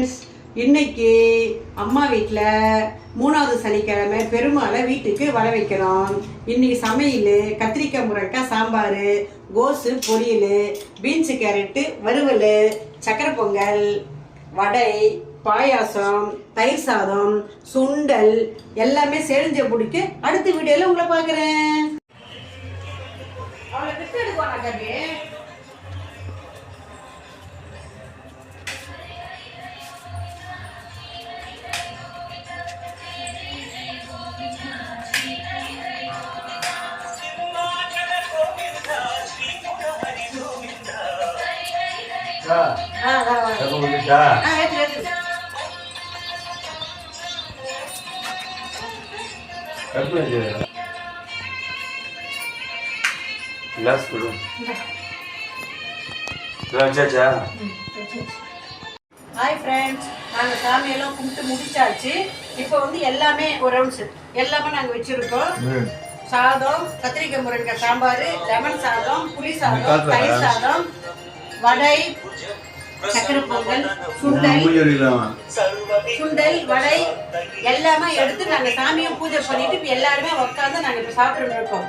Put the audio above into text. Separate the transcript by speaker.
Speaker 1: Friends, இன்னைக்கு அம்மா வீட்டில் 3வது சனிக்கிழமை பெருமாளை வீட்டுக்கு வர வைக்கிறோம். இன்னைக்கு சமையல் கத்திரிக்காய் முருங்கைக்காய் சாம்பார், கோஸு பொரியல், பீன்ஸு கேரட்டு வறுவல், சக்கரை பொங்கல், வடை, பாயாசம், தயிர் சாதம், சுண்டல் எல்லாமே செழிஞ்ச பிடிக்கு. அடுத்த வீடியோல உங்களை பார்க்குறேன். அவளை விட்டு எடுக்குவானா கண்ணு? ஹாய் ஃப்ரெண்ட்ஸ், நாங்கள் சாமியெல்லாம் கும்பிட்டு முடிச்சாச்சு. இப்போ எல்லாமே ஒரு ரவுண்ட்ஸ் எல்லாமே நாங்கள் வச்சுருக்கோம். சாதம், கத்திரிக்காய் முருங்கைக்காய் சாம்பார், லெமன் சாதம், புளி சாதம், தயிர் சாதம், வடை, சக்கரை பொங்கல், சுண்டல், வடை எல்லாமே எடுத்து நாங்கள் சாமியை பூஜை பண்ணிட்டு இப்போ எல்லாருமே உட்காந்து நாங்கள் இப்போ சாப்பிட்டு இருக்கோம்.